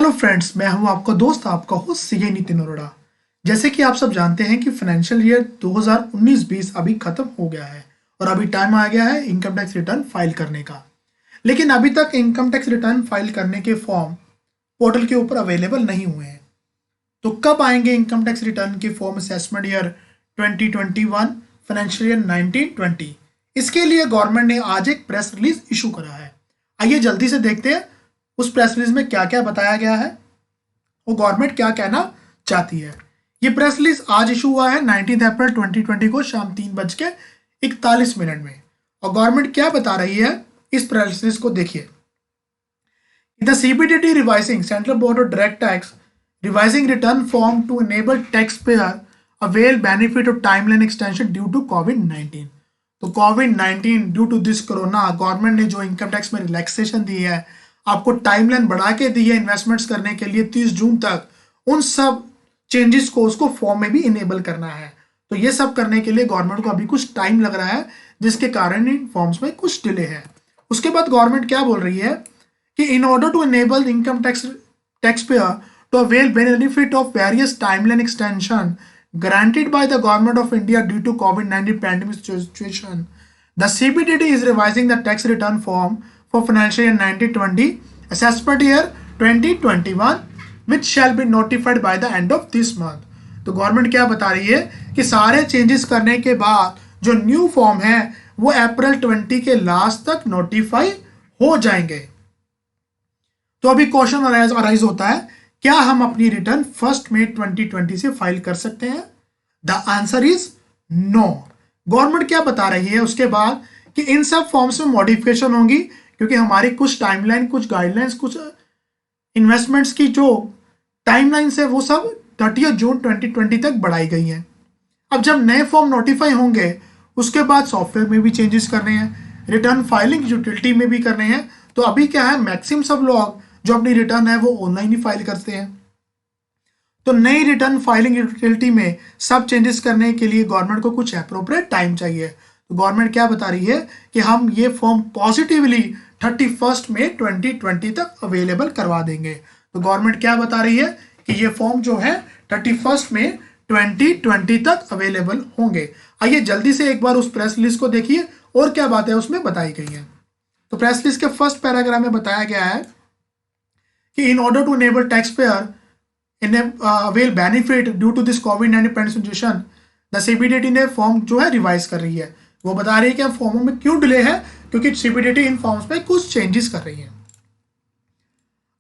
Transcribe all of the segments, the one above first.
Hello friends, मैं हूं आपका दोस्त, आपका होस्ट सीए नितिन अरोड़ा। जैसे कि आप सब जानते हैं कि फाइनेंशियल ईयर 2019-20 अभी खत्म हो गया है और अभी टाइम आ गया है इनकम टैक्स रिटर्न फाइल करने का। लेकिन अभी तक इनकम टैक्स रिटर्न फाइल करने के फॉर्म पोर्टल के ऊपर अवेलेबल नहीं हुए हैं। तो कब आएंगे इनकम टैक्स रिटर्न के form assessment year 2021 financial year 1920? इसके लिए गवर्नमेंट ने आज एक प्रेस रिलीज इशू करा है। आइए जल्दी से देखते हैं उस प्रेस रिलीज में क्या क्या बताया गया है, वो गवर्नमेंट क्या कहना चाहती है। ये प्रेस रिलीज आज इशू हुआ है 19 अप्रैल 2020 को शाम 3:41 में। और गवर्नमेंट क्या बता रही है इस प्रेस रिलीज को देखिए। The CBDT revising central board of direct tax revising return form to enable tax payer avail benefit of timeline extension due to कोविड-19। तो कोविड-19 due to this corona government ने जो इनकम टैक्स में relaxation दी है, आपको टाइमलाइन बढ़ा के दी है इन्वेस्टमेंट्स करने के लिए 30 जून तक, उन सब चेंजेस को उसको फॉर्म में भी इनेबल करना है। तो ये सब करने के लिए गवर्नमेंट को अभी कुछ टाइम लग रहा है, जिसके कारण इन फॉर्म्स में कुछ डिले है। उसके बाद गवर्नमेंट क्या बोल रही है कि in order to enable income tax payer to avail benefit of various timeline extension granted by the government of India due to COVID-19 pandemic situation, the CBDT is revising the tax return form for financial year 1920 assessment year 2021 which shall be notified by the end of this month। तो government क्या बता रही है कि सारे changes करने के बाद जो न्यू फॉर्म है वो अप्रैल 20 के लास्ट तक नोटिफाई हो जाएंगे। तो अभी क्वेश्चन अराइज होता है, क्या हम अपनी रिटर्न 1 मई 2020 से फाइल कर सकते हैं? The answer is no. Government क्या बता रही है उसके बाद कि इन सब फॉर्म्स में मॉडिफिकेशन होंगी, क्योंकि हमारी कुछ टाइमलाइन, कुछ गाइडलाइंस, कुछ इन्वेस्टमेंट्स की जो टाइमलाइंस है वो सब 30 जून 2020 तक बढ़ाई गई हैं। अब जब नए फॉर्म नोटिफाई होंगे उसके बाद सॉफ्टवेयर में भी चेंजेस करने हैं, रिटर्न फाइलिंग यूटिलिटी में भी करने हैं। तो अभी क्या है, मैक्सिमम सब लोग जो अपनी रिटर्न है वो ऑनलाइन ही फाइल करते हैं। तो नई रिटर्न फाइलिंग यूटिलिटी में सब चेंजेस करने के लिए गवर्नमेंट को कुछ एप्रोप्रिएट टाइम चाहिए। तो गवर्नमेंट क्या बता रही है कि हम ये फॉर्म पॉजिटिवली 31 मई 2020 तक अवेलेबल करवा देंगे। तो गवर्नमेंट क्या बता रही है कि ये फॉर्म जो है 31 मई 2020 तक अवेलेबल होंगे। आइए जल्दी से एक बार उस प्रेस रिलीज को देखिए और क्या बातें उसमें बताई गई हैं। तो प्रेस रिलीज के फर्स्ट पैराग्राफ में बताया गया है कि in order to enable tax payer avail benefit due to this कोविड-19 पैंडेमिक सिचुएशन, द सीबीडीटी ने फॉर्म जो है रिवाइज कर रही है। वो बता रही है कि फॉर्मों में क्यों डिले है, क्योंकि सीबीडीटी इन फॉर्म्स में कुछ चेंजेस कर रही है।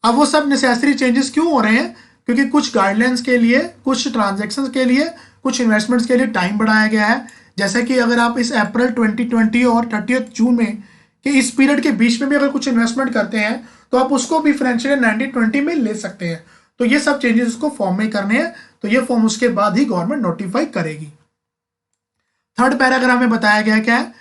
अब वो सब नेसेसरी चेंजेस क्यों हो रहे हैं? क्योंकि कुछ गाइडलाइंस के लिए, कुछ ट्रांजैक्शंस के लिए, कुछ इन्वेस्टमेंट्स के लिए टाइम बढ़ाया गया है। जैसे कि अगर आप इस अप्रैल 2020 और 30 जून में कि इस पीरियड के बीच में भी अगर कुछ इन्वेस्टमेंट करते हैं तो आप उसको भी फाइनेंशियल ईयर 1920 में ले सकते हैं। तो ये सब चेंजेस उसको फॉर्म में करने हैं, तो ये फॉर्म उसके बाद ही गवर्नमेंट नोटिफाई करेगी। थर्ड पैराग्राफ में बताया गया क्या है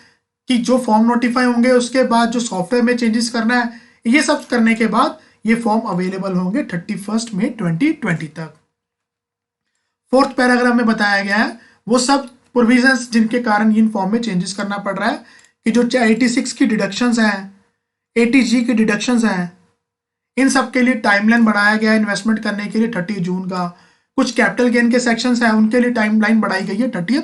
कि जो फॉर्म नोटिफाई होंगे उसके बाद जो सॉफ्टवेयर में चेंजेस करना है, ये सब करने के बाद ये फॉर्म अवेलेबल होंगे 31 मई 2020 तक। फोर्थ पैराग्राफ में बताया गया है वो सब प्रोविजंस जिनके कारण इन फॉर्म में चेंजेस करना पड़ रहा है, कि जो 86 की डिडक्शंस हैं, 80G की डिडक्शंस हैं, इन सब के लिए टाइमलाइन बढ़ाया गया है इन्वेस्टमेंट करने के लिए 30 जून का। कुछ कैपिटल गेन के सेक्शंस हैं, उनके लिए टाइमलाइन बढ़ाई गई है 30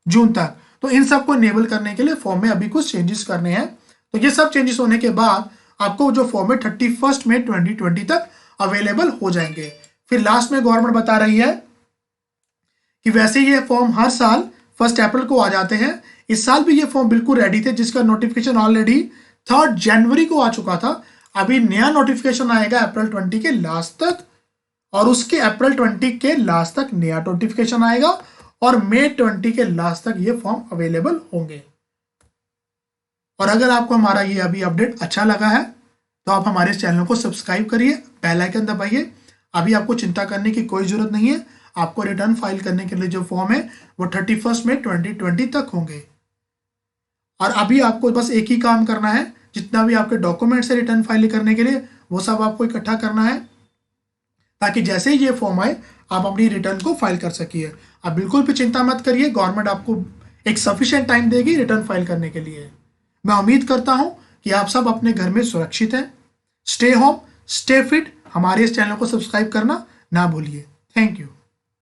जून तक। तो इन सब को इनेबल करने के लिए फॉर्म में अभी कुछ चेंजेस करने हैं। तो ये सब चेंजेस होने के बाद आपको जो फॉर्म है 31 मई 2020 तक अवेलेबल हो जाएंगे। फिर लास्ट में गवर्नमेंट बता रही है कि वैसे ये फॉर्म हर साल 1 अप्रैल को आ जाते हैं। इस साल भी ये फॉर्म बिल्कुल रेडी थे, जिसका नोटिफिकेशन ऑलरेडी 3 जनवरी को आ चुका था। अभी नया नोटिफिकेशन आएगा अप्रैल 20 के लास्ट तक, और उसके अप्रैल 20 के लास्ट तक नया नोटिफिकेशन आएगा, और मई 20 के लास्ट तक ये फॉर्म अवेलेबल होंगे। और अगर आपको हमारा ये अभी अपडेट अच्छा लगा है तो आप हमारे चैनल को सब्सक्राइब करिए, बेल आइकन दबाइए। अभी आपको चिंता करने की कोई जरूरत नहीं है। आपको रिटर्न फाइल करने के लिए जो फॉर्म है वो 31 मई 2020 तक होंगे। और अभी आपको बस एक ही काम करना है, जितना भी आपके डॉक्यूमेंट्स है रिटर्न फाइल करने के लिए वो सब आपको इकट्ठा करना है, ताकि जैसे ही ये फॉर्म आए आप अपनी रिटर्न को फाइल कर सकिए। आप बिल्कुल भी चिंता मत करिए, गवर्नमेंट आपको एक सफिशिएंट टाइम देगी रिटर्न फाइल करने के लिए। मैं उम्मीद करता हूं कि आप सब अपने घर में सुरक्षित हैं। स्टे होम, स्टे फिट हमारे इस चैनल को सब्सक्राइब करना ना भूलिए। Thank you.